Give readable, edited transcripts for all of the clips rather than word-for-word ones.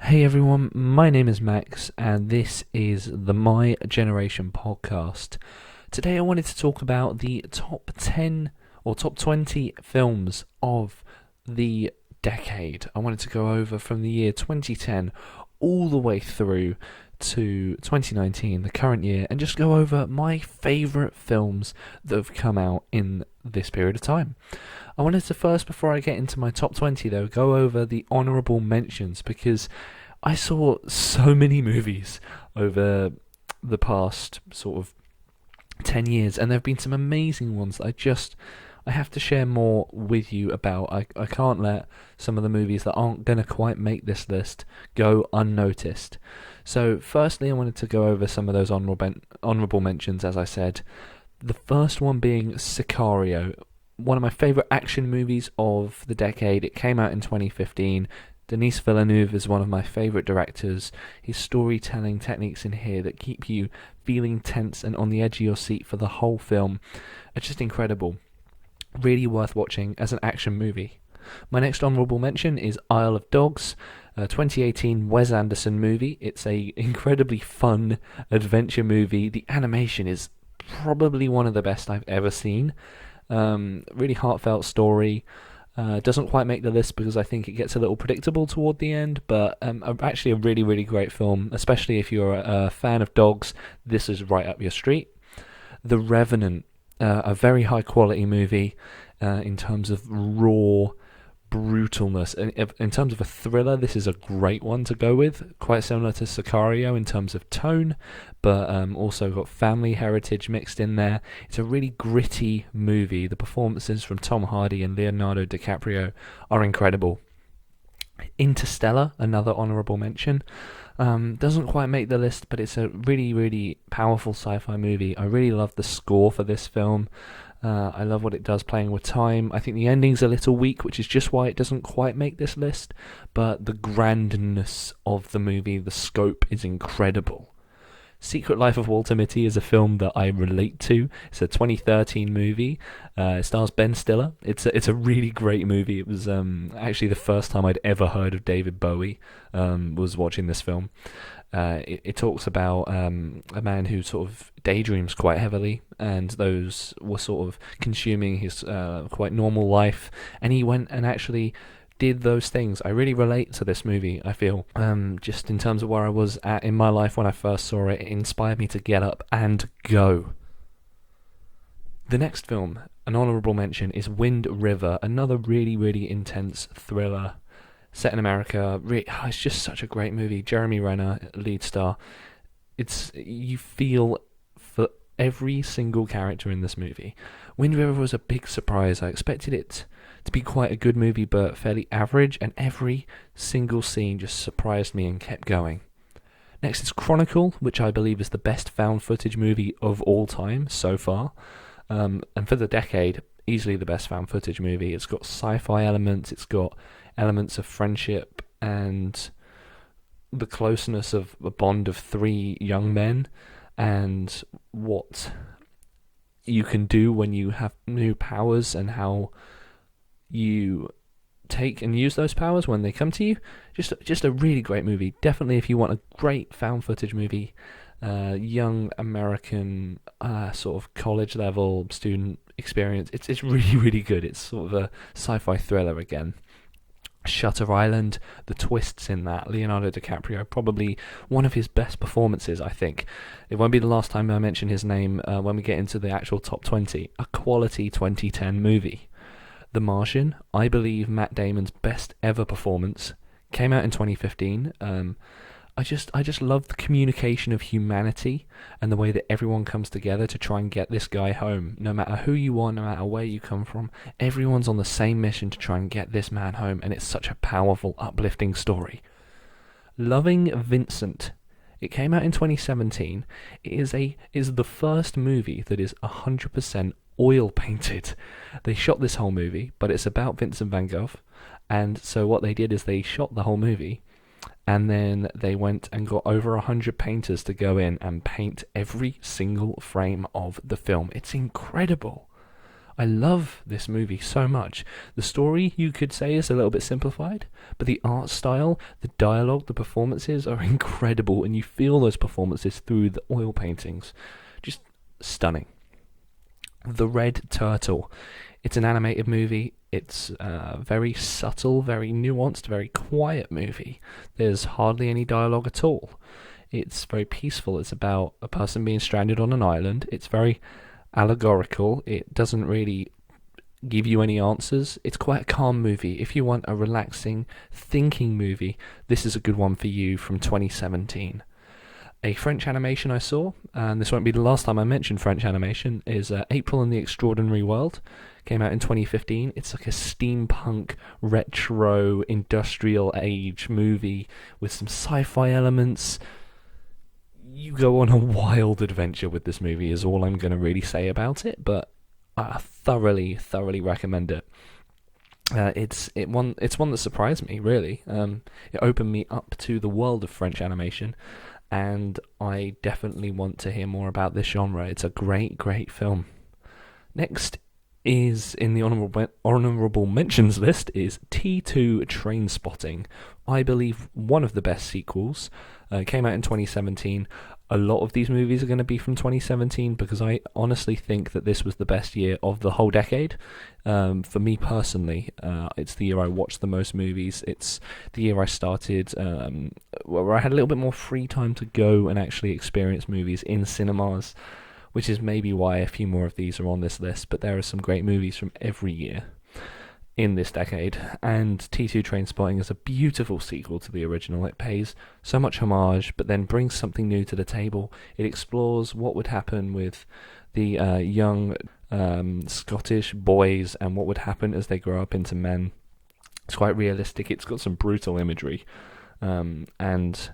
Hey everyone, my name is Max, and this is the My Generation podcast. Today I wanted to talk about the top 10 or top 20 films of the decade. I wanted to go over from the year 2010 all the way through to 2019, the current year, and just go over my favourite films that have come out in this period of time. I wanted to first, before I get into my top 20 though, go over the honourable mentions because I saw so many movies over the past sort of 10 years, and there have been some amazing ones that I have to share more with you about. I can't let some of the movies that aren't going to quite make this list go unnoticed. So firstly, I wanted to go over some of those honourable mentions, as I said. The first one being Sicario, one of my favourite action movies of the decade. It came out in 2015. Denis Villeneuve is one of my favourite directors. His storytelling techniques in here that keep you feeling tense and on the edge of your seat for the whole film are just incredible. Really worth watching as an action movie. My next honourable mention is Isle of Dogs, a 2018 Wes Anderson movie. It's a incredibly fun adventure movie. The animation is probably one of the best I've ever seen. Really heartfelt story. Doesn't quite make the list because I think it gets a little predictable toward the end, but actually a really, really great film, especially if you're a fan of dogs. This is right up your street. The Revenant, a very high quality movie in terms of raw brutalness. In terms of a thriller, this is a great one to go with, quite similar to Sicario in terms of tone, but also got family heritage mixed in there. It's a really gritty movie. The performances from Tom Hardy and Leonardo DiCaprio are incredible. Interstellar, another honourable mention. Doesn't quite make the list, but it's a really, really powerful sci-fi movie. I really love the score for this film. I love what it does playing with time. I think the ending's a little weak, which is just why it doesn't quite make this list, but the grandness of the movie, the scope is incredible. Secret Life of Walter Mitty is a film that I relate to. It's a 2013 movie. It stars Ben Stiller. It's a really great movie. It was actually the first time I'd ever heard of David Bowie. Was watching this film. It talks about a man who sort of daydreams quite heavily, and those were sort of consuming his quite normal life, and he went and actually did those things. I really relate to this movie, I feel. Just in terms of where I was at in my life when I first saw it, it inspired me to get up and go. The next film, an honourable mention, is Wind River, another really, really intense thriller set in America. It's just such a great movie. Jeremy Renner, lead star. You feel for every single character in this movie. Wind River was a big surprise. I expected it to be quite a good movie, but fairly average, and every single scene just surprised me and kept going. Next is Chronicle, which I believe is the best found footage movie of all time so far. And for the decade, easily the best found footage movie. It's got sci-fi elements, it's got elements of friendship and the closeness of a bond of three young men, and what you can do when you have new powers and how you take and use those powers when they come to you. Just a really great movie. Definitely if you want a great found footage movie, young American sort of college level student experience. It's really, really good. It's sort of a sci-fi thriller again. Shutter Island, the twists in that. Leonardo DiCaprio, probably one of his best performances, I think. It won't be the last time I mention his name when we get into the actual top 20. A quality 2010 movie. The Martian, I believe Matt Damon's best ever performance. Came out in 2015. I just love the communication of humanity and the way that everyone comes together to try and get this guy home. No matter who you are, no matter where you come from, everyone's on the same mission to try and get this man home, and it's such a powerful, uplifting story. Loving Vincent. It came out in 2017. It is the first movie that is 100% oil painted. They shot this whole movie, but it's about Vincent van Gogh, and so what they did is they shot the whole movie, and then they went and got over 100 painters to go in and paint every single frame of the film. It's incredible. I love this movie so much. The story, you could say, is a little bit simplified, but the art style, the dialogue, the performances are incredible, and you feel those performances through the oil paintings. Just stunning. The Red Turtle. It's an animated movie. It's very subtle, very nuanced, very quiet movie. There's hardly any dialogue at all. It's very peaceful. It's about a person being stranded on an island. It's very allegorical. It doesn't really give you any answers. It's quite a calm movie. If you want a relaxing, thinking movie, this is a good one for you from 2017. A French animation I saw, and this won't be the last time I mention French animation, is April in the Extraordinary World. Came out in 2015. It's like a steampunk, retro, industrial age movie with some sci-fi elements. You go on a wild adventure with this movie is all I'm going to really say about it, but I thoroughly recommend it. It's one that surprised me, really. It opened me up to the world of French animation, and I definitely want to hear more about this genre. It's a great film. Next is in the honourable mentions list is T2 Trainspotting. I believe one of the best sequels. Came out in 2017. A lot of these movies are going to be from 2017 because I honestly think that this was the best year of the whole decade. For me personally, it's the year I watched the most movies. It's the year I started, where I had a little bit more free time to go and actually experience movies in cinemas, which is maybe why a few more of these are on this list, but there are some great movies from every year in this decade, and T2 Trainspotting is a beautiful sequel to the original. It pays so much homage, but then brings something new to the table. It explores what would happen with the young Scottish boys and what would happen as they grow up into men. It's quite realistic. It's got some brutal imagery, and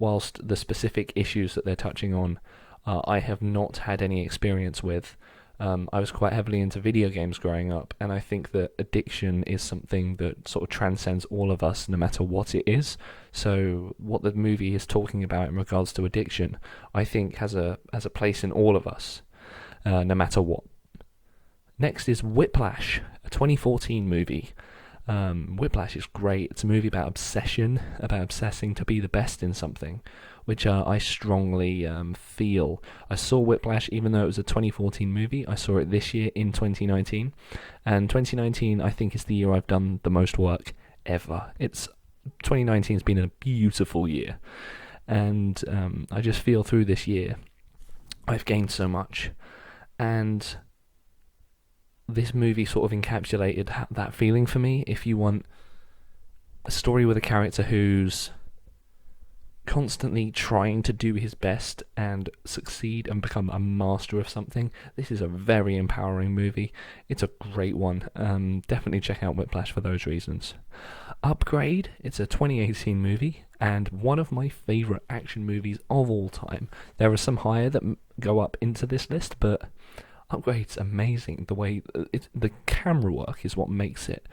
whilst the specific issues that they're touching on I have not had any experience with. I was quite heavily into video games growing up, and I think that addiction is something that sort of transcends all of us, no matter what it is. So what the movie is talking about in regards to addiction, I think has a place in all of us, no matter what. Next is Whiplash, a 2014 movie. Whiplash is great. It's a movie about obsession, about obsessing to be the best in something, which I strongly feel. I saw Whiplash, even though it was a 2014 movie. I saw it this year in 2019, and 2019 I think is the year I've done the most work ever. 2019 has been a beautiful year, and I just feel through this year I've gained so much, and this movie sort of encapsulated that feeling for me. If you want a story with a character who's constantly trying to do his best and succeed and become a master of something, this is a very empowering movie. It's a great one. Definitely check out Whiplash for those reasons. Upgrade, it's a 2018 movie and one of my favourite action movies of all time. There are some higher that go up into this list, but Upgrade's amazing. The way the camera work is what makes it.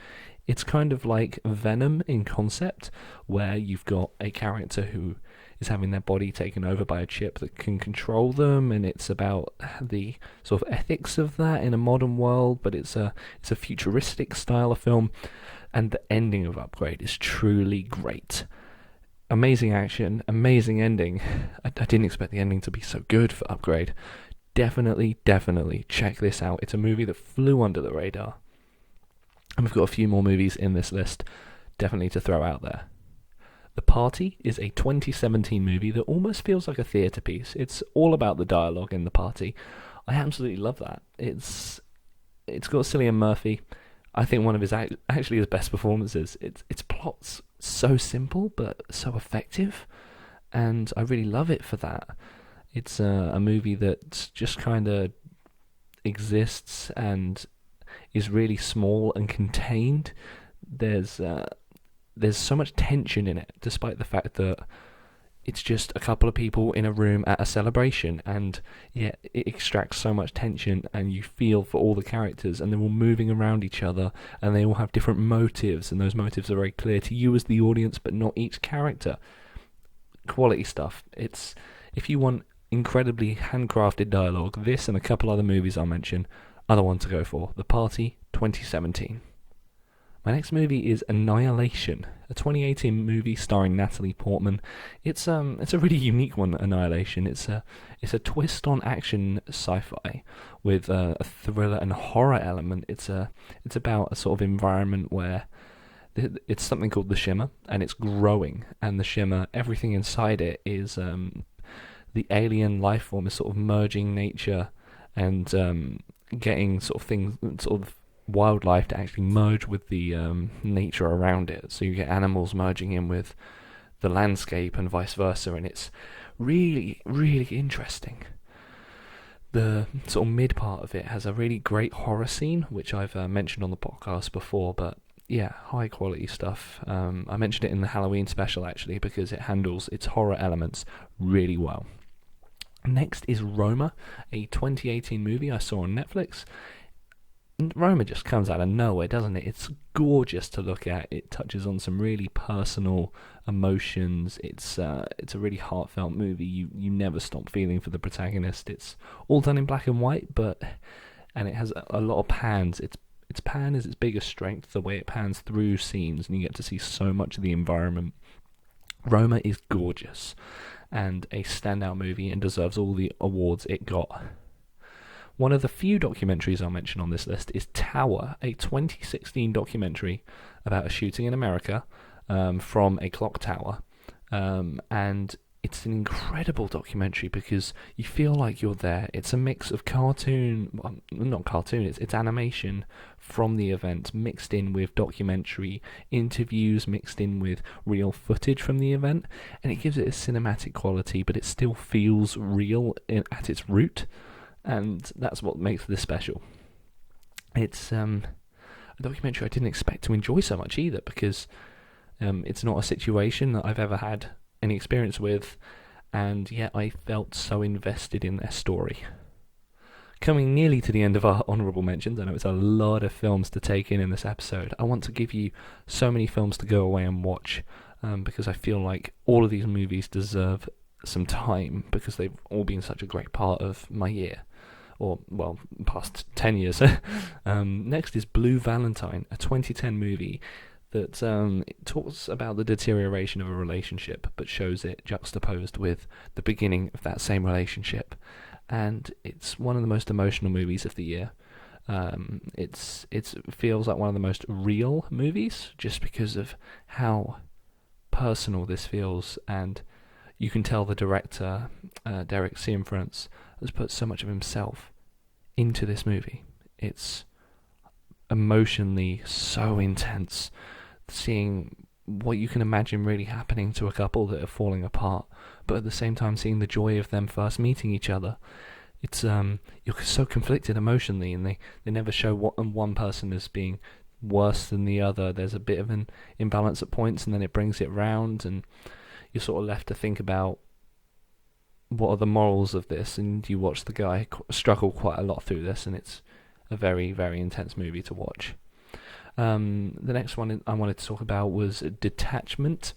It's kind of like Venom in concept, where you've got a character who is having their body taken over by a chip that can control them, and it's about the sort of ethics of that in a modern world, but it's a futuristic style of film, and the ending of Upgrade is truly great. Amazing action, amazing ending. I didn't expect the ending to be so good for Upgrade. Definitely check this out. It's a movie that flew under the radar. And we've got a few more movies in this list, definitely to throw out there. The Party is a 2017 movie that almost feels like a theatre piece. It's all about the dialogue in The Party. I absolutely love that. It's got Cillian Murphy. I think one of his actually his best performances. Its plot's so simple but so effective, and I really love it for that. It's a movie that just kind of exists and is really small and contained. There's so much tension in it, despite the fact that it's just a couple of people in a room at a celebration, and yet it extracts so much tension, and you feel for all the characters, and they're all moving around each other, and they all have different motives, and those motives are very clear to you as the audience, but not each character. Quality stuff. If you want incredibly handcrafted dialogue, this and a couple other movies I'll mention other one to go for. The Party 2017. My next movie is Annihilation, a 2018 movie starring Natalie Portman. It's a really unique one, Annihilation. It's a twist on action sci-fi with a thriller and horror element. It's about a sort of environment where it's something called the Shimmer, and it's growing. And the Shimmer, everything inside it is the alien life form is sort of merging nature and getting sort of things, sort of wildlife to actually merge with the nature around it. So you get animals merging in with the landscape and vice versa, and it's really, really interesting. The sort of mid part of it has a really great horror scene, which I've mentioned on the podcast before, but yeah, high quality stuff. I mentioned it in the Halloween special actually because it handles its horror elements really well. Next is Roma, a 2018 movie I saw on Netflix. Roma just comes out of nowhere, doesn't it? It's gorgeous to look at. It touches on some really personal emotions. It's a really heartfelt movie. You never stop feeling for the protagonist. It's all done in black and white, and it has a lot of pans. Its pan is its biggest strength, the way it pans through scenes, and you get to see so much of the environment. Roma is gorgeous and a standout movie and deserves all the awards it got. One of the few documentaries I'll mention on this list is Tower, a 2016 documentary about a shooting in America from a clock tower. And it's an incredible documentary because you feel like you're there. It's a mix of cartoon, well, not cartoon, it's animation from the event mixed in with documentary interviews, mixed in with real footage from the event. And it gives it a cinematic quality, but it still feels real at its root. And that's what makes this special. It's a documentary I didn't expect to enjoy so much either, because it's not a situation that I've ever had any experience with, and yet I felt so invested in their story. Coming nearly to the end of our honourable mentions, I know it's a lot of films to take in this episode. I want to give you so many films to go away and watch, because I feel like all of these movies deserve some time, because they've all been such a great part of my year. Or, well, past 10 years. Next is Blue Valentine, a 2010 movie that it talks about the deterioration of a relationship, but shows it juxtaposed with the beginning of that same relationship. And it's one of the most emotional movies of the year. It feels like one of the most real movies, just because of how personal this feels, and you can tell the director, Derek Cianfrance, has put so much of himself into this movie. It's emotionally so intense, seeing what you can imagine really happening to a couple that are falling apart, but at the same time seeing the joy of them first meeting each other. It's you're so conflicted emotionally, and they never show one person as being worse than the other. There's a bit of an imbalance at points, and then it brings it round, and you're sort of left to think about what are the morals of this, and you watch the guy struggle quite a lot through this, and it's a very, very intense movie to watch. The next one I wanted to talk about was Detachment,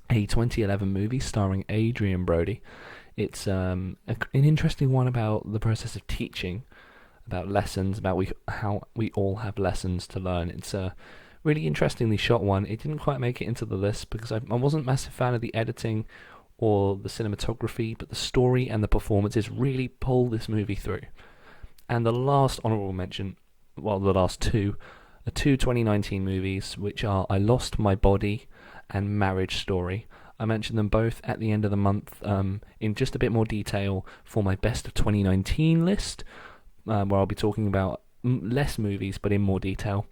a 2011 movie starring Adrian Brody. It's an interesting one about the process of teaching, about lessons, about how we all have lessons to learn. It's a really interestingly shot one. It didn't quite make it into the list because I wasn't a massive fan of the editing or the cinematography, but the story and the performances really pull this movie through. And the last honourable mention, well, the last two, are two 2019 movies, which are I Lost My Body and Marriage Story. I mentioned them both at the end of the month in just a bit more detail for my best of 2019 list, where I'll be talking about less movies but in more detail.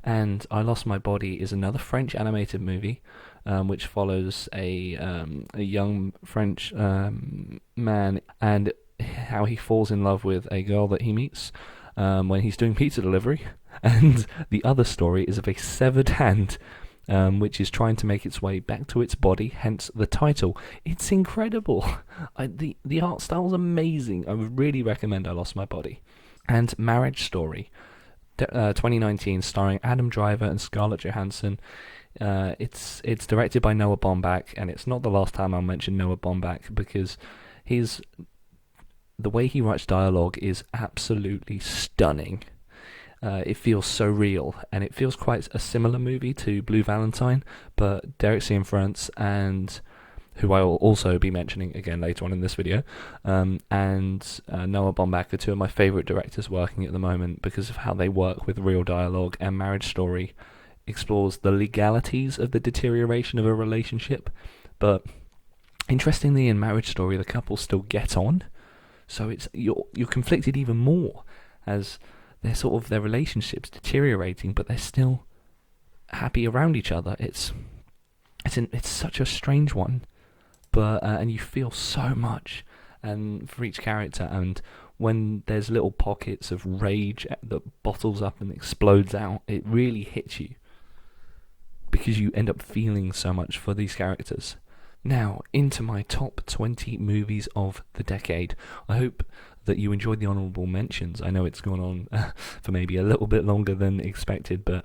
And I Lost My Body is another French animated movie, which follows a young French man and how he falls in love with a girl that he meets when he's doing pizza delivery. And the other story is of a severed hand, which is trying to make its way back to its body, hence the title. It's incredible. The art style is amazing. I would really recommend I Lost My Body. And Marriage Story, 2019, starring Adam Driver and Scarlett Johansson. It's directed by Noah Baumbach, and it's not the last time I'll mention Noah Baumbach, because he's the way he writes dialogue is absolutely stunning. It feels so real, and it feels quite a similar movie to Blue Valentine, but Derek Cianfrance, and who I will also be mentioning again later on in this video, and Noah Baumbach are two of my favourite directors working at the moment because of how they work with real dialogue. And Marriage Story explores the legalities of the deterioration of a relationship, but interestingly, in Marriage Story, the couple still get on, so you're conflicted even more as their relationships deteriorating, but they're still happy around each other. It's such a strange one, but and you feel so much and for each character. And when there's little pockets of rage that bottles up and explodes out, it really hits you because you end up feeling so much for these characters. Now, into my top 20 movies of the decade. I hope that you enjoyed the honourable mentions. I know it's gone on for maybe a little bit longer than expected, but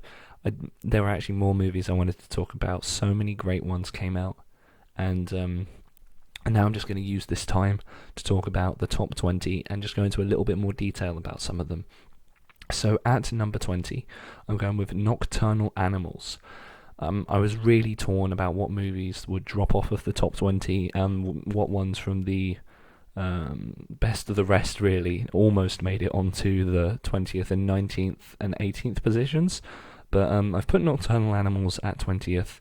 there were actually more movies I wanted to talk about. So many great ones came out, and now I'm just going to use this time to talk about the top 20 and just go into a little bit more detail about some of them. So at number 20, I'm going with Nocturnal Animals. I was really torn about what movies would drop off of the top 20 and what ones from the best of the rest really almost made it onto the 20th and 19th and 18th positions. But I've put Nocturnal Animals at 20th,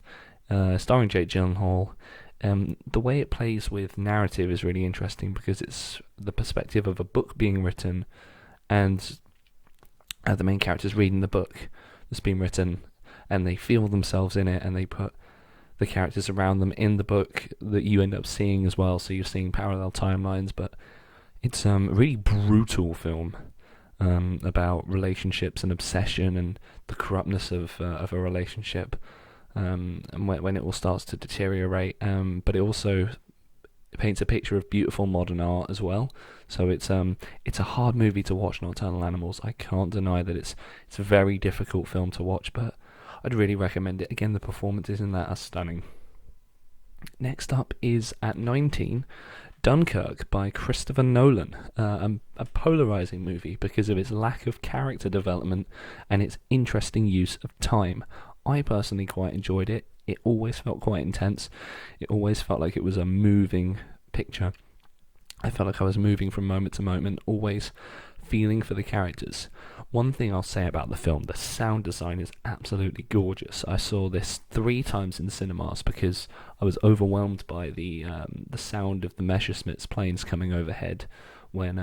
starring Jake Gyllenhaal. The way it plays with narrative is really interesting because it's the perspective of a book being written, and the main character's reading the book that's been written, and they feel themselves in it, and they put the characters around them in the book that you end up seeing as well, so you're seeing parallel timelines. But it's a really brutal film about relationships and obsession and the corruptness of a relationship, and when it all starts to deteriorate. But it also paints a picture of beautiful modern art as well. So it's a hard movie to watch, Nocturnal Animals. I can't deny that it's a very difficult film to watch, but I'd really recommend it. Again, the performances in that are stunning. Next up is at 19, Dunkirk by Christopher Nolan, a polarising movie because of its lack of character development and its interesting use of time. I personally quite enjoyed it. It always felt quite intense. It always felt like it was a moving picture. I felt like I was moving from moment to moment, always feeling for the characters. One thing I'll say about the film, the sound design is absolutely gorgeous. I saw this 3 times in the cinemas because I was overwhelmed by the sound of the Messerschmitt's planes coming overhead when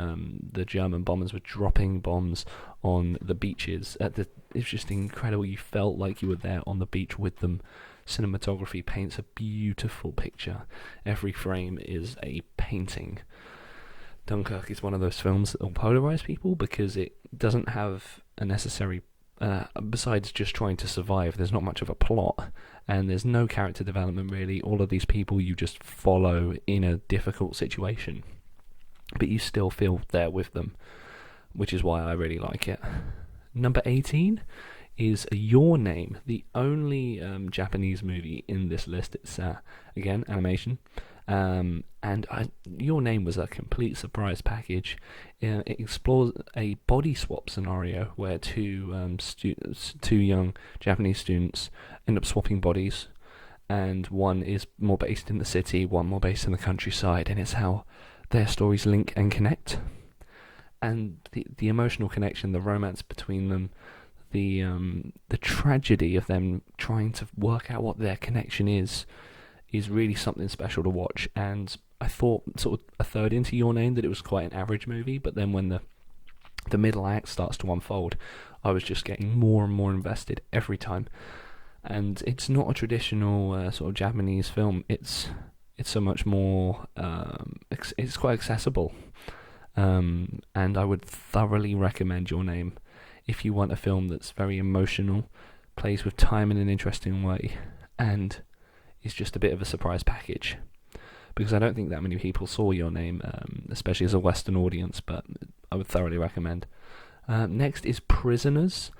the German bombers were dropping bombs on the beaches. It was just incredible. You felt like you were there on the beach with them. Cinematography paints a beautiful picture. Every frame is a painting. Dunkirk is one of those films that will polarise people because it doesn't have a necessary, besides just trying to survive, there's not much of a plot, and there's no character development really. All of these people you just follow in a difficult situation, but you still feel there with them, which is why I really like it. Number 18 is Your Name, the only Japanese movie in this list. It's, again, animation. Your Name was a complete surprise package. It explores a body swap scenario where two young Japanese students end up swapping bodies, and one is more based in the city, one more based in the countryside, and it's how their stories link and connect. And the emotional connection, the romance between them, the tragedy of them trying to work out what their connection is really something special to watch. And I thought sort of a third into Your Name that it was quite an average movie, but then when the middle act starts to unfold, I was just getting more and more invested every time. And it's not a traditional sort of Japanese film. It's so much more. It's quite accessible, and I would thoroughly recommend Your Name if you want a film that's very emotional, plays with time in an interesting way, and is just a bit of a surprise package. Because I don't think that many people saw Your Name, especially as a Western audience, but I would thoroughly recommend. Next is Prisoners.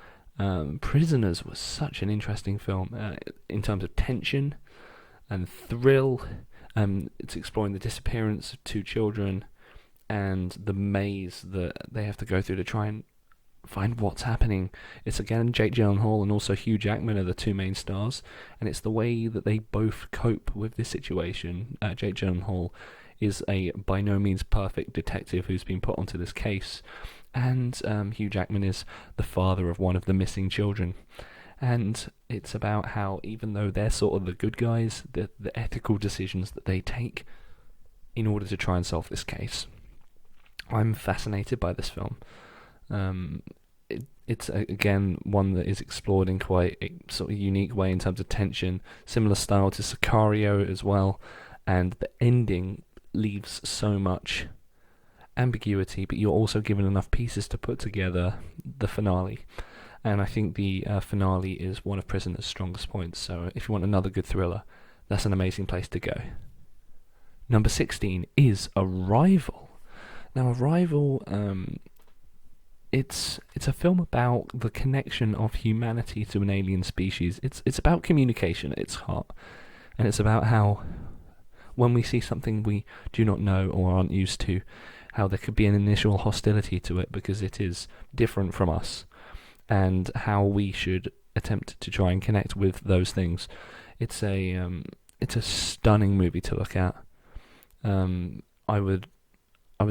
Prisoners was such an interesting film in terms of tension and thrill. It's exploring the disappearance of 2 children and the maze that they have to go through to try and find what's happening. It's again Jake Gyllenhaal and also Hugh Jackman are the two main stars, and it's the way that they both cope with this situation. Jake Gyllenhaal is a by no means perfect detective who's been put onto this case, and Hugh Jackman is the father of one of the missing children. And it's about how, even though they're sort of the good guys, the ethical decisions that they take in order to try and solve this case. I'm fascinated by this film. It's again one that is explored in quite a sort of unique way in terms of tension, similar style to Sicario as well, and the ending leaves so much ambiguity, but you're also given enough pieces to put together the finale. And I think the finale is one of Prisoner's strongest points, so if you want another good thriller, that's an amazing place to go. Number 16 is Arrival. Now, Arrival, it's a film about the connection of humanity to an alien species. It's about communication at its heart, and it's about how when we see something we do not know or aren't used to, how there could be an initial hostility to it because it is different from us, and how we should attempt to try and connect with those things. It's a stunning movie to look at. I would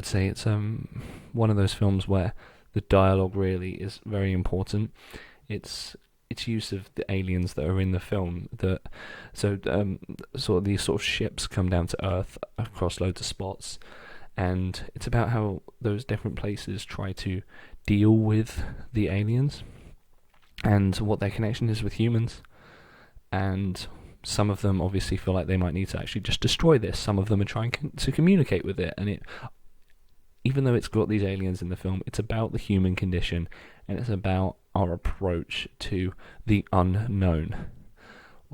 say it's one of those films where the dialogue really is very important. It's use of the aliens that are in the film. Sort of these sort of ships come down to Earth across loads of spots, and it's about how those different places try to deal with the aliens and what their connection is with humans. And some of them obviously feel like they might need to actually just destroy this. Some of them are trying to communicate with it, and even though it's got these aliens in the film, it's about the human condition, and it's about our approach to the unknown.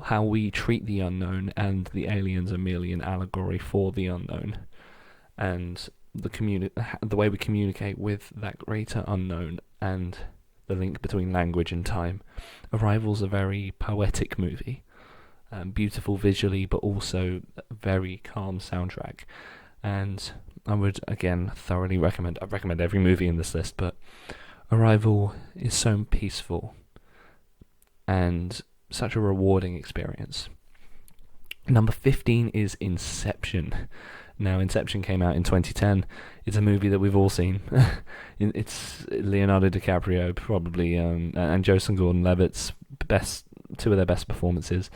How we treat the unknown, and the aliens are merely an allegory for the unknown. And the way we communicate with that greater unknown, and the link between language and time. Arrival's a very poetic movie. Beautiful visually, but also very calm soundtrack. And I would, again, thoroughly recommend... I recommend every movie in this list, but Arrival is so peaceful and such a rewarding experience. Number 15 is Inception. Now, Inception came out in 2010. It's a movie that we've all seen. It's Leonardo DiCaprio, probably, and Joseph Gordon-Levitt's two of their best performances.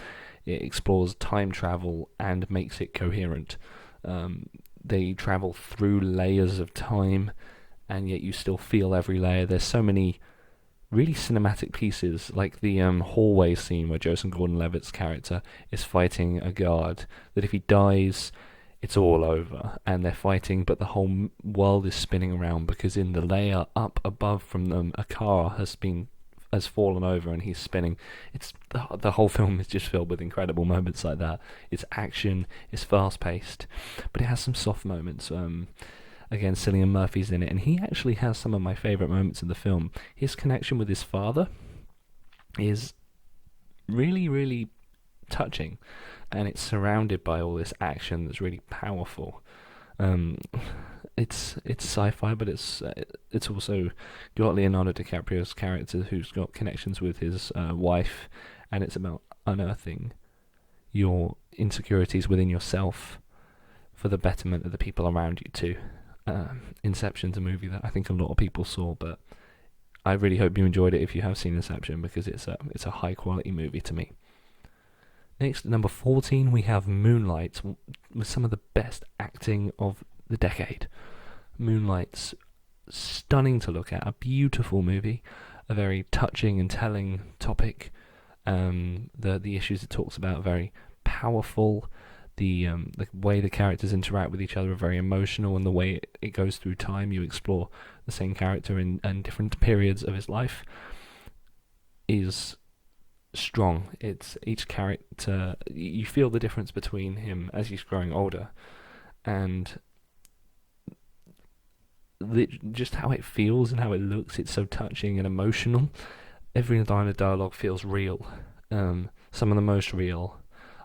It explores time travel and makes it coherent. They travel through layers of time, and yet you still feel every layer. There's so many really cinematic pieces, like the hallway scene where Joseph Gordon-Levitt's character is fighting a guard, that if he dies, it's all over, and they're fighting, but the whole world is spinning around because in the layer up above from them, a car has fallen over and he's spinning. It's the whole film is just filled with incredible moments like that. It's action, it's fast paced, but it has some soft moments. Again, Cillian Murphy's in it, and he actually has some of my favourite moments in the film. His connection with his father is really, really touching, and it's surrounded by all this action that's really powerful. It's sci-fi, but it's also got Leonardo DiCaprio's character who's got connections with his wife, and it's about unearthing your insecurities within yourself for the betterment of the people around you too. Inception's a movie that I think a lot of people saw, but I really hope you enjoyed it if you have seen Inception, because it's a high quality movie to me. Next, at number 14, we have Moonlight, with some of the best acting of the decade. Moonlight's stunning to look at, a beautiful movie, a very touching and telling topic. The issues it talks about are very powerful. The way the characters interact with each other are very emotional, and the way it goes through time, you explore the same character in different periods of his life, is strong. It's each character, you feel the difference between him as he's growing older, and just how it feels and how it looks. It's so touching and emotional. Every line of dialogue feels real. Some of the most real,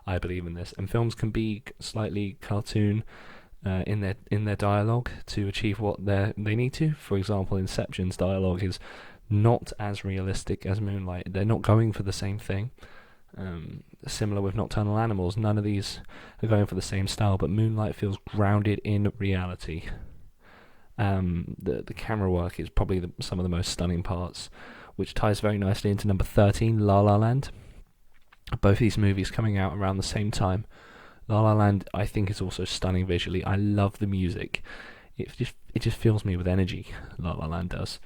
I believe, in this. And films can be slightly cartoon in their dialogue to achieve what they need to. For example, Inception's dialogue is not as realistic as Moonlight. They're not going for the same thing. Similar with Nocturnal Animals, none of these are going for the same style, but Moonlight feels grounded in reality. The camera work is probably some of the most stunning parts, which ties very nicely into number 13, La La Land. Both these movies coming out around the same time. La La Land, I think, is also stunning visually. I love the music. It just fills me with energy. La La Land does.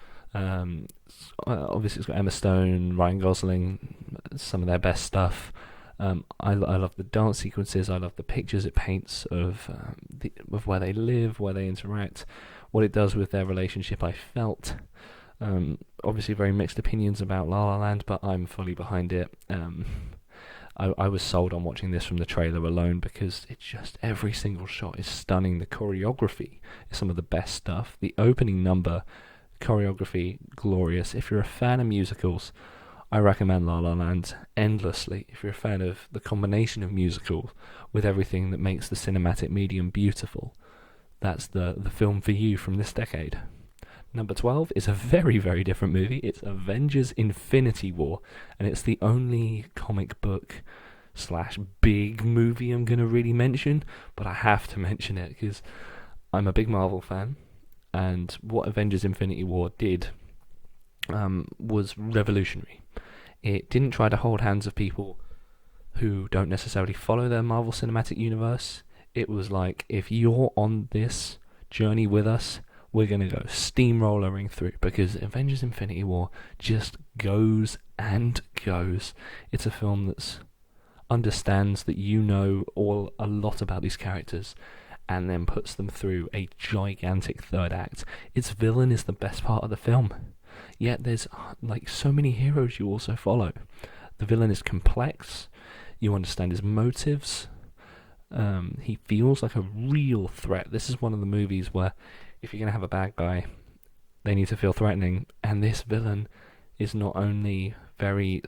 Obviously, it's got Emma Stone, Ryan Gosling, some of their best stuff. I love the dance sequences. I love the pictures it paints of where they live, where they interact, what it does with their relationship. I felt obviously very mixed opinions about La La Land, but I'm fully behind it. I was sold on watching this from the trailer alone because it's just every single shot is stunning. The choreography is some of the best stuff. The opening number, choreography, glorious. If you're a fan of musicals, I recommend La La Land endlessly. If you're a fan of the combination of musicals with everything that makes the cinematic medium beautiful, that's the film for you from this decade. Number 12 is a very, very different movie. It's Avengers Infinity War, and it's the only comic book / big movie I'm going to really mention, but I have to mention it because I'm a big Marvel fan, and what Avengers Infinity War did was revolutionary. It didn't try to hold hands of people who don't necessarily follow their Marvel Cinematic Universe. It was like, if you're on this journey with us, we're going to go steamrollering through, because Avengers Infinity War just goes and goes. It's a film that understands that you know a lot about these characters and then puts them through a gigantic third act. Its villain is the best part of the film, yet there's like so many heroes you also follow. The villain is complex, you understand his motives, he feels like a real threat. This is one of the movies where if you're going to have a bad guy, they need to feel threatening, and this villain is not only very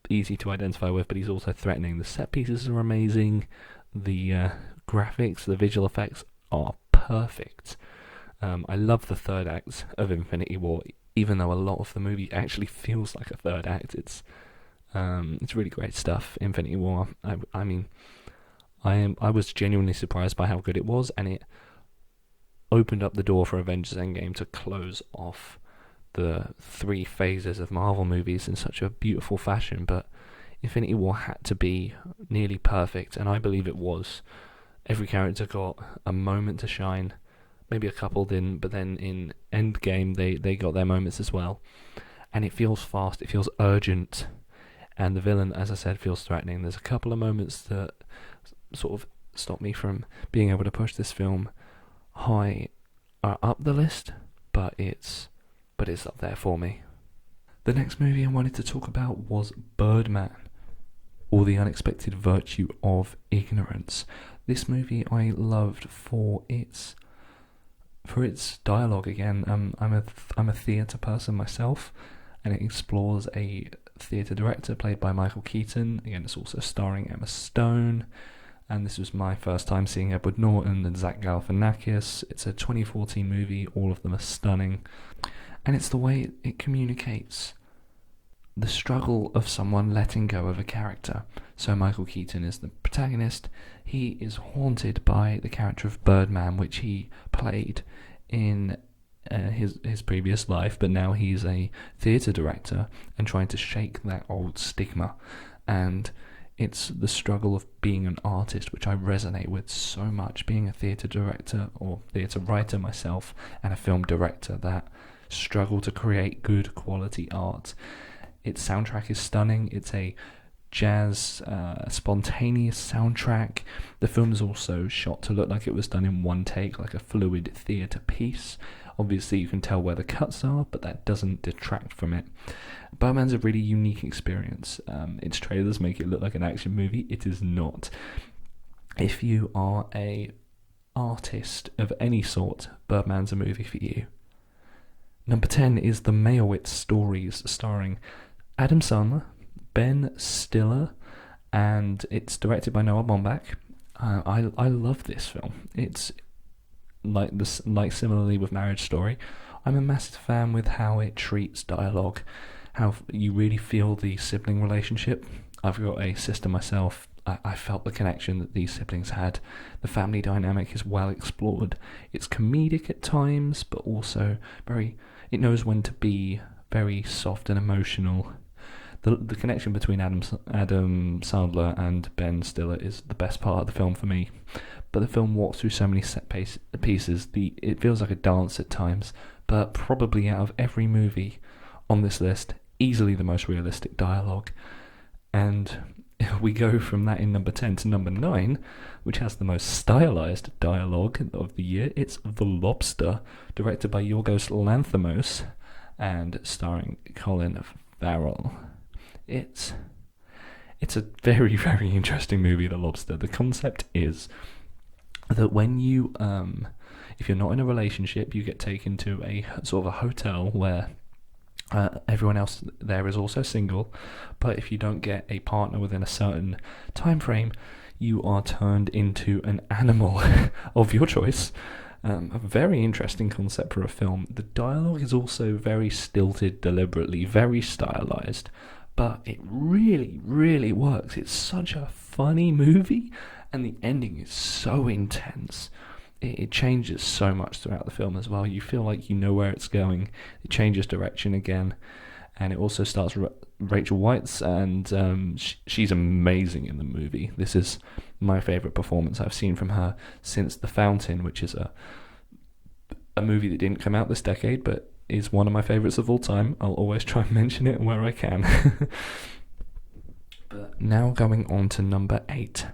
easy to identify with, but he's also threatening. The set pieces are amazing, the graphics, the visual effects are perfect. I love the third act of Infinity War, even though a lot of the movie actually feels like a third act. It's really great stuff. Infinity War. I was genuinely surprised by how good it was, and it opened up the door for Avengers Endgame to close off the 3 phases of Marvel movies in such a beautiful fashion. But Infinity War had to be nearly perfect, and I believe it was. Every character got a moment to shine. Maybe a couple didn't, but then in Endgame they got their moments as well. And it feels fast, it feels urgent, and the villain, as I said, feels threatening. There's a couple of moments that sort of stop me from being able to push this film high up the list, but it's up there for me. The next movie I wanted to talk about was Birdman, or The Unexpected Virtue of Ignorance. This movie I loved for its dialogue. Again, I'm a theatre person myself, and it explores a theatre director played by Michael Keaton. Again, it's also starring Emma Stone, and this was my first time seeing Edward Norton and Zach Galifianakis. It's a 2014 movie, all of them are stunning, and it's the way it communicates the struggle of someone letting go of a character. So Michael Keaton is the protagonist. He is haunted by the character of Birdman, which he played in his previous life, but now he's a theatre director and trying to shake that old stigma. And it's the struggle of being an artist, which I resonate with so much, being a theatre director or theatre writer myself and a film director, that struggle to create good quality art. Its soundtrack is stunning. It's a jazz, spontaneous soundtrack. The film is also shot to look like it was done in one take, like a fluid theatre piece. Obviously you can tell where the cuts are, but that doesn't detract from it. Birdman's a really unique experience. Its trailers make it look like an action movie. It is not. If you are a artist of any sort, Birdman's a movie for you. Number 10 is The Meyerowitz Stories, starring Adam Sandler, Ben Stiller, and it's directed by Noah Baumbach. I love this film. It's like similarly with Marriage Story. I'm a massive fan with how it treats dialogue, how you really feel the sibling relationship. I've got a sister myself. I felt the connection that these siblings had. The family dynamic is well explored. It's comedic at times, but also it knows when to be very soft and emotional. The connection between Adam Sandler and Ben Stiller is the best part of the film for me. But the film walks through so many pieces. It feels like a dance at times. But probably out of every movie on this list, easily the most realistic dialogue. And we go from that in number 10 to number 9, which has the most stylized dialogue of the year. It's The Lobster, directed by Yorgos Lanthimos and starring Colin Farrell. It's a very, very interesting movie, The Lobster. The concept is that when you, if you're not in a relationship, you get taken to a sort of a hotel where everyone else there is also single, but if you don't get a partner within a certain time frame, you are turned into an animal of your choice. A very interesting concept for a film. The dialogue is also very stilted deliberately, very stylized, but it really, really works. It's such a funny movie, and the ending is so intense. It changes so much throughout the film as well. You feel like you know where it's going. It changes direction again, and it also starts Rachel Weisz, and she's amazing in the movie. This is my favourite performance I've seen from her since The Fountain, which is a movie that didn't come out this decade, but is one of my favourites of all time. I'll always try and mention it where I can. But now going on to number 8.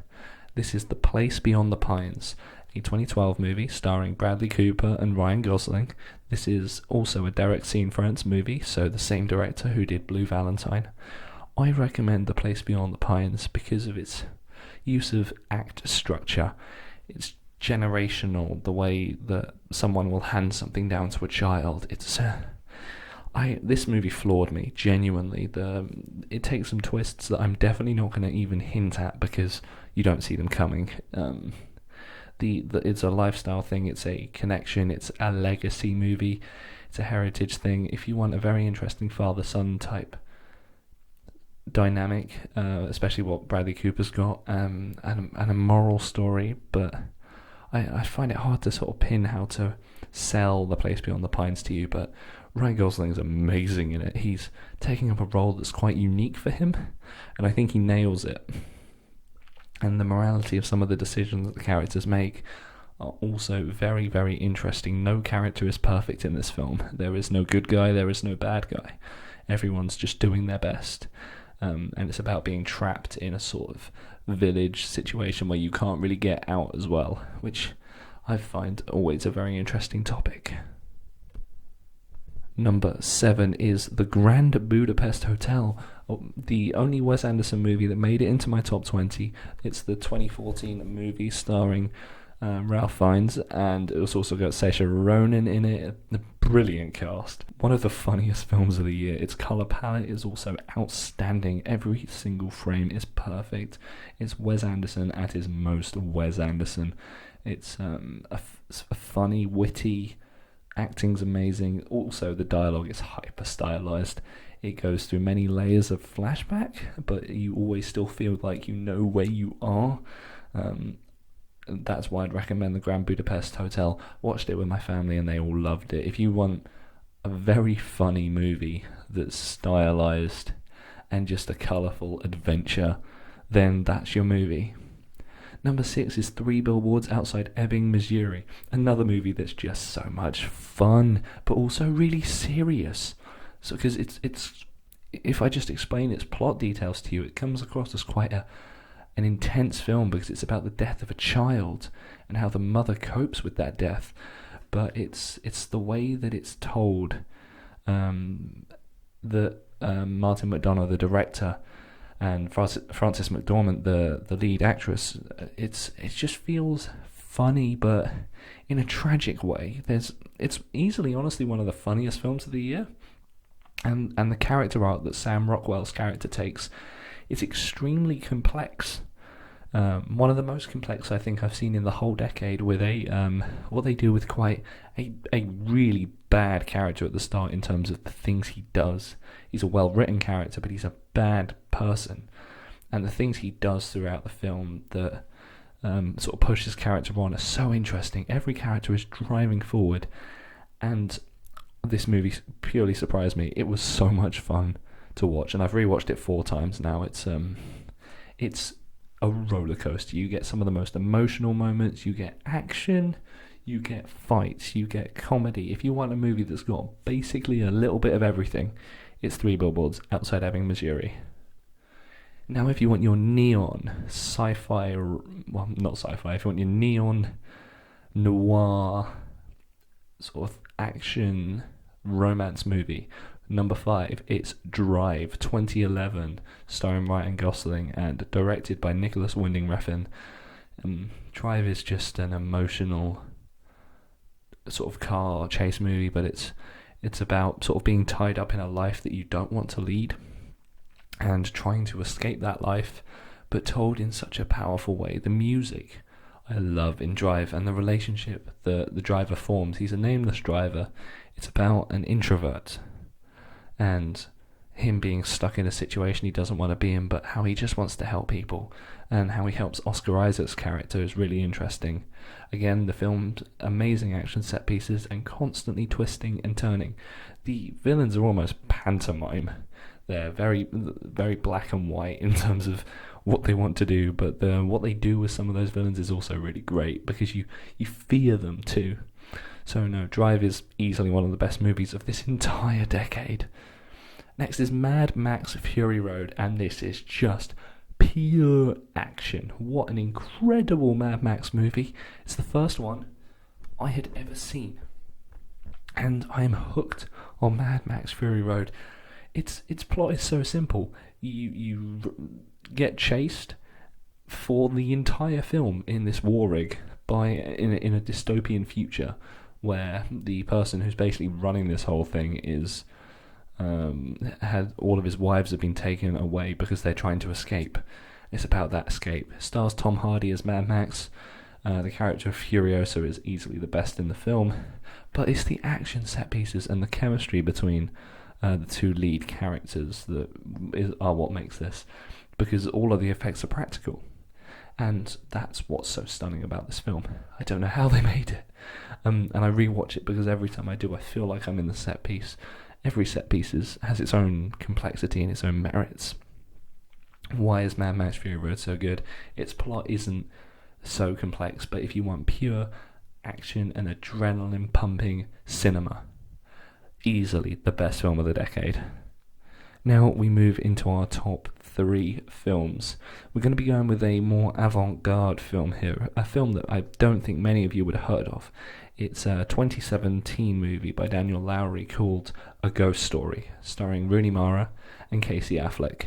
This is The Place Beyond the Pines, a 2012 movie starring Bradley Cooper and Ryan Gosling. This is also a Derek Cianfrance movie, so the same director who did Blue Valentine. I recommend The Place Beyond the Pines because of its use of act structure. It's generational, the way that someone will hand something down to a child. This movie floored me, genuinely. It takes some twists that I'm definitely not going to even hint at because you don't see them coming. It's a lifestyle thing, it's a connection, it's a legacy movie, it's a heritage thing. If you want a very interesting father-son type dynamic, especially what Bradley Cooper's got, and a moral story, but I find it hard to sort of pin how to sell The Place Beyond the Pines to you, but Ryan Gosling's amazing in it. He's taking up a role that's quite unique for him, and I think he nails it. And the morality of some of the decisions that the characters make are also very, very interesting. No character is perfect in this film. There is no good guy, there is no bad guy. Everyone's just doing their best. And it's about being trapped in a sort of village situation where you can't really get out as well, which I find always a very interesting topic. Number 7 is The Grand Budapest Hotel, the only Wes Anderson movie that made it into my top 20. It's the 2014 movie starring Ralph Fiennes, and it's also got Saoirse Ronan in it. A brilliant cast. One of the funniest films of the year. Its colour palette is also outstanding. Every single frame is perfect. It's Wes Anderson at his most Wes Anderson. It's a funny, witty. Acting's amazing. Also, the dialogue is hyper stylized. It goes through many layers of flashback, but you always still feel like you know where you are. That's why I'd recommend The Grand Budapest Hotel. Watched it with my family and they all loved it. If you want a very funny movie that's stylized and just a colourful adventure, then that's your movie. Number 6 is 3 Billboards Outside Ebbing, Missouri. Another movie that's just so much fun, but also really serious. So, because it's if I just explain its plot details to you, it comes across as quite an intense film because it's about the death of a child and how the mother copes with that death. But it's the way that it's told that Martin McDonagh, the director, and Frances McDormand, the lead actress, it just feels funny, but in a tragic way. It's easily, honestly, one of the funniest films of the year, and the character arc that Sam Rockwell's character takes is extremely complex, One of the most complex I think I've seen in the whole decade, with what they do with quite a really bad character at the start in terms of the things he does. He's a well-written character, but he's a bad person, and the things he does throughout the film that sort of push his character on are so interesting. Every character is driving forward, and this movie purely surprised me. It was so much fun to watch, and I've rewatched it 4 times now. It's a roller coaster. You get some of the most emotional moments, you get action, you get fights, you get comedy. If you want a movie that's got basically a little bit of everything, it's Three Billboards Outside Ebbing, Missouri. Now, if you want your neon sci-fi, well, not sci-fi, if you want your neon noir sort of action romance movie, number 5, it's Drive, 2011, starring Ryan Gosling and directed by Nicholas Winding Refn. Drive is just an emotional sort of car chase movie, but it's about sort of being tied up in a life that you don't want to lead and trying to escape that life, but told in such a powerful way. The music I love in Drive, and the relationship the driver forms. He's a nameless driver. It's about an introvert and him being stuck in a situation he doesn't want to be in, but how he just wants to help people, and how he helps Oscar Isaac's character is really interesting. Again, the film's amazing action set pieces and constantly twisting and turning. The villains are almost pantomime. They're very, very black and white in terms of what they want to do, but what they do with some of those villains is also really great, because you fear them too. So no, Drive is easily one of the best movies of this entire decade. Next is Mad Max Fury Road, and this is just pure action. What an incredible Mad Max movie. It's the first one I had ever seen, and I am hooked on Mad Max Fury Road. Its plot is so simple. You get chased for the entire film in this war rig in a dystopian future, where the person who's basically running this whole thing is had all of his wives have been taken away because they're trying to escape. It's about that escape. It stars Tom Hardy as Mad Max. The character of Furiosa is easily the best in the film, but it's the action set pieces and the chemistry between the two lead characters that are what makes this, because all of the effects are practical, and that's what's so stunning about this film. I don't know how they made it, and I rewatch it because every time I do, I feel like I'm in the set piece. Every set piece has its own complexity and its own merits. Why is Mad Max Fury Road so good? Its plot isn't so complex, but if you want pure action and adrenaline pumping cinema, easily the best film of the decade. Now we move into our top 3 films. We're going to be going with a more avant-garde film here, a film that I don't think many of you would have heard of. It's a 2017 movie by Daniel Lowry called A Ghost Story, starring Rooney Mara and Casey Affleck.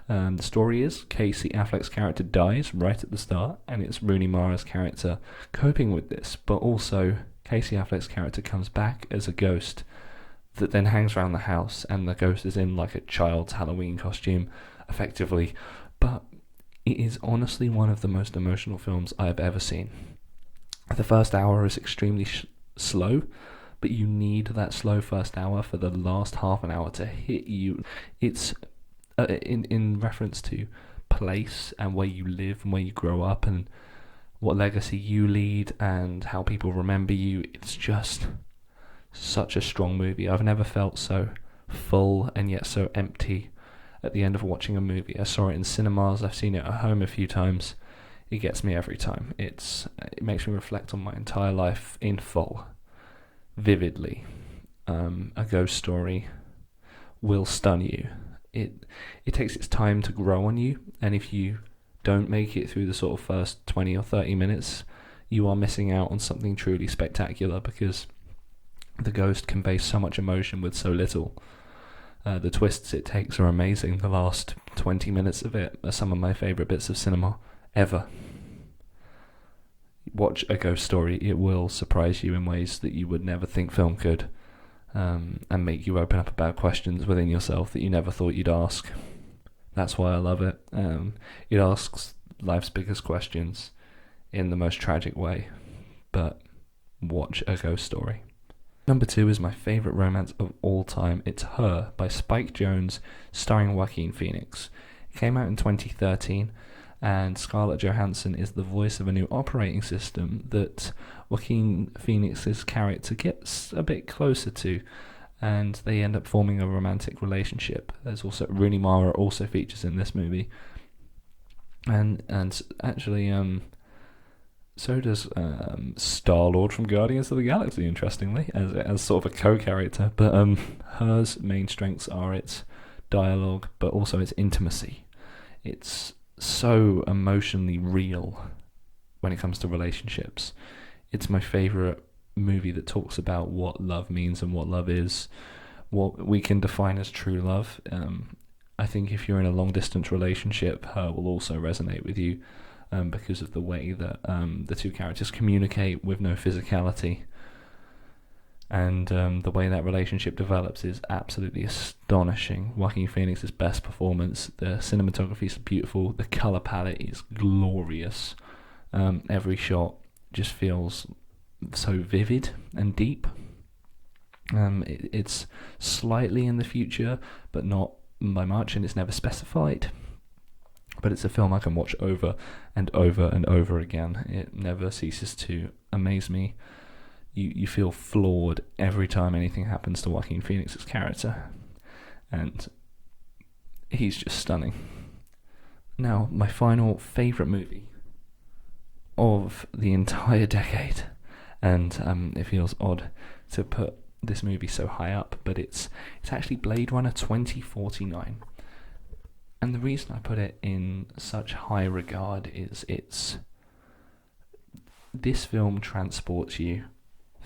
The story is Casey Affleck's character dies right at the start, and it's Rooney Mara's character coping with this, but also Casey Affleck's character comes back as a ghost that then hangs around the house, and the ghost is in like a child's Halloween costume, effectively. But it is honestly one of the most emotional films I have ever seen. The first hour is extremely slow, but you need that slow first hour for the last half an hour to hit you. It's in reference to place and where you live and where you grow up and what legacy you lead and how people remember you. It's just such a strong movie. I've never felt so full and yet so empty at the end of watching a movie. I saw it in cinemas, I've seen it at home a few times. It gets me every time. It makes me reflect on my entire life in full, vividly. A Ghost Story will stun you. It takes its time to grow on you, and if you don't make it through the sort of first 20 or 30 minutes, you are missing out on something truly spectacular, because the ghost conveys so much emotion with so little. The twists it takes are amazing. The last 20 minutes of it are some of my favourite bits of cinema ever. Watch A Ghost Story. It will surprise you in ways that you would never think film could, and make you open up about questions within yourself that you never thought you'd ask. That's why I love it. It asks life's biggest questions in the most tragic way, but watch A Ghost Story. Number 2 is my favourite romance of all time. It's Her by Spike Jonze, starring Joaquin Phoenix. It came out in 2013, and Scarlett Johansson is the voice of a new operating system that Joaquin Phoenix's character gets a bit closer to, and they end up forming a romantic relationship. There's also Rooney Mara also features in this movie, and actually so does Star-Lord from Guardians of the Galaxy, interestingly, as sort of a co-character. But Her's main strengths are its dialogue, but also its intimacy. It's so emotionally real when it comes to relationships. It's my favourite movie that talks about what love means and what love is, what we can define as true love. I think if you're in a long-distance relationship, Her will also resonate with you. Because of the way that the two characters communicate with no physicality. And the way that relationship develops is absolutely astonishing. Joaquin Phoenix's best performance, the cinematography is beautiful, the colour palette is glorious. Every shot just feels so vivid and deep. It's slightly in the future, but not by much, and it's never specified. But it's a film I can watch over and over and over again. It never ceases to amaze me. You feel floored every time anything happens to Joaquin Phoenix's character. And he's just stunning. Now, my final favourite movie of the entire decade. And it feels odd to put this movie so high up, but it's actually Blade Runner 2049. And the reason I put it in such high regard is this film transports you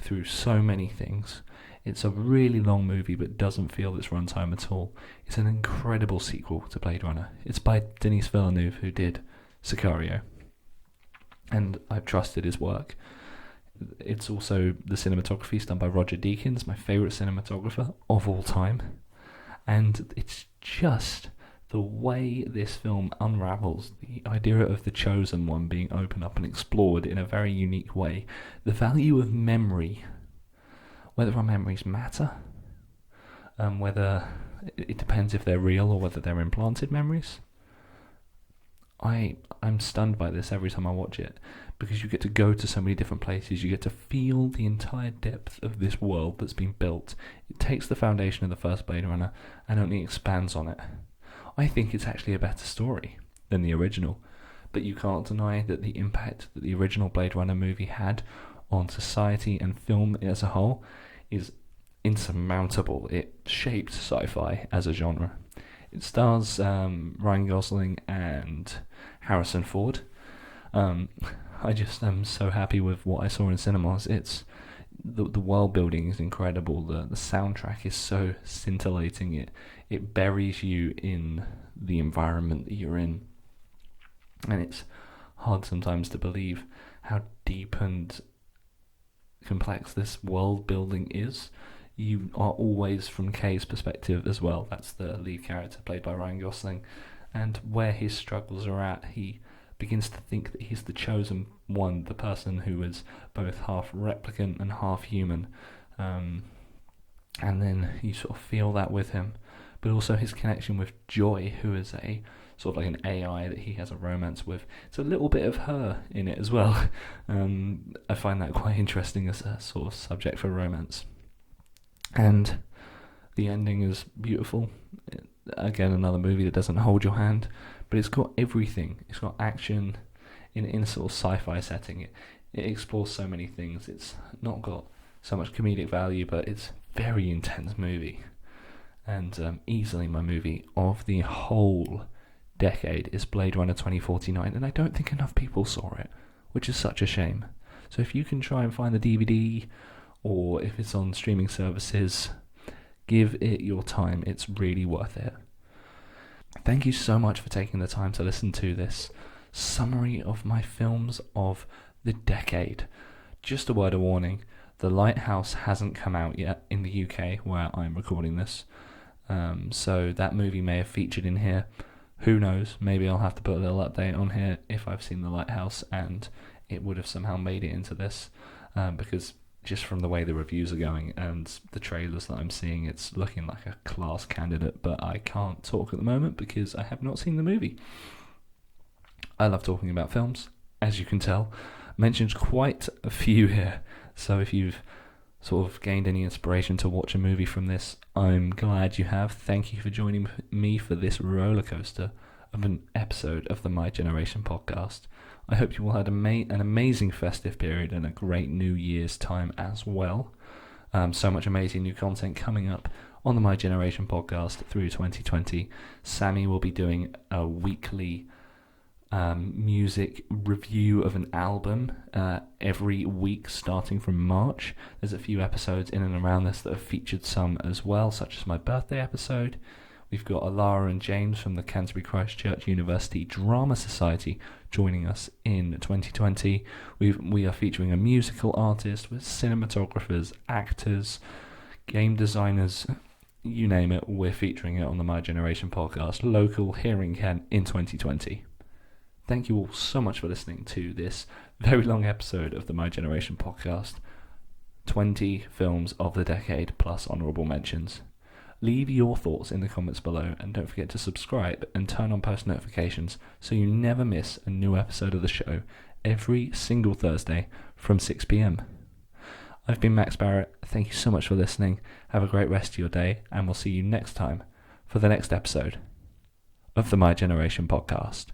through so many things. It's a really long movie but doesn't feel its runtime at all. It's an incredible sequel to Blade Runner. It's by Denis Villeneuve, who did Sicario, and I've trusted his work. It's also the cinematography is done by Roger Deakins, my favourite cinematographer of all time, and it's just the way this film unravels the idea of the chosen one being opened up and explored in a very unique way. The value of memory, whether our memories matter, whether it depends if they're real or whether they're implanted memories. I'm stunned by this every time I watch it, because you get to go to so many different places, you get to feel the entire depth of this world that's been built. It takes the foundation of the first Blade Runner and only expands on it. I think it's actually a better story than the original, but you can't deny that the impact that the original Blade Runner movie had on society and film as a whole is insurmountable. It shaped sci-fi as a genre. It stars Ryan Gosling and Harrison Ford. I just am so happy with what I saw in cinemas. It's the world building is incredible. The soundtrack is so scintillating. It buries you in the environment that you're in, and it's hard sometimes to believe how deep and complex this world building is. You are always from Kay's perspective as well. That's the lead character played by Ryan Gosling, and where his struggles are at, he begins to think that he's the chosen one, the person who is both half replicant and half human, and then you sort of feel that with him, but also his connection with Joy, who is a sort of like an AI that he has a romance with. It's a little bit of her in it as well. I find that quite interesting as a sort of subject for romance, and the ending is beautiful. Again, another movie that doesn't hold your hand, but it's got everything. It's got action in a sort of sci-fi setting. It explores so many things. It's not got so much comedic value, but it's a very intense movie. And easily my movie of the whole decade is Blade Runner 2049, and I don't think enough people saw it, which is such a shame. So if you can try and find the DVD, or if it's on streaming services, give it your time. It's really worth it. Thank you so much for taking the time to listen to this summary of my films of the decade. Just a word of warning, The Lighthouse hasn't come out yet in the UK where I'm recording this, so that movie may have featured in here, Who knows? Maybe I'll have to put a little update on here if I've seen The Lighthouse and it would have somehow made it into this, because just from the way the reviews are going and the trailers that I'm seeing, it's looking like a class candidate, but I can't talk at the moment because I have not seen the movie. I love talking about films, as you can tell. Mentioned quite a few here, so if you've sort of gained any inspiration to watch a movie from this, I'm glad you have. Thank you for joining me for this roller coaster of an episode of the My Generation podcast. I hope you all had an amazing festive period and a great New Year's time as well. So much amazing new content coming up on the My Generation podcast through 2020. Sammy will be doing a weekly music review of an album every week starting from March. There's a few episodes in and around this that have featured some as well, such as my birthday episode. We've got Alara and James from the Canterbury Christchurch University Drama Society joining us in 2020. We are featuring a musical artist with cinematographers, actors, game designers, you name it, we're featuring it on the My Generation podcast, local here in Kent in 2020. Thank you all so much for listening to this very long episode of the My Generation podcast. 20 films of the decade plus honourable mentions. Leave your thoughts in the comments below and don't forget to subscribe and turn on post notifications so you never miss a new episode of the show every single Thursday from 6 p.m. I've been Max Barrett. Thank you so much for listening. Have a great rest of your day and we'll see you next time for the next episode of the My Generation podcast.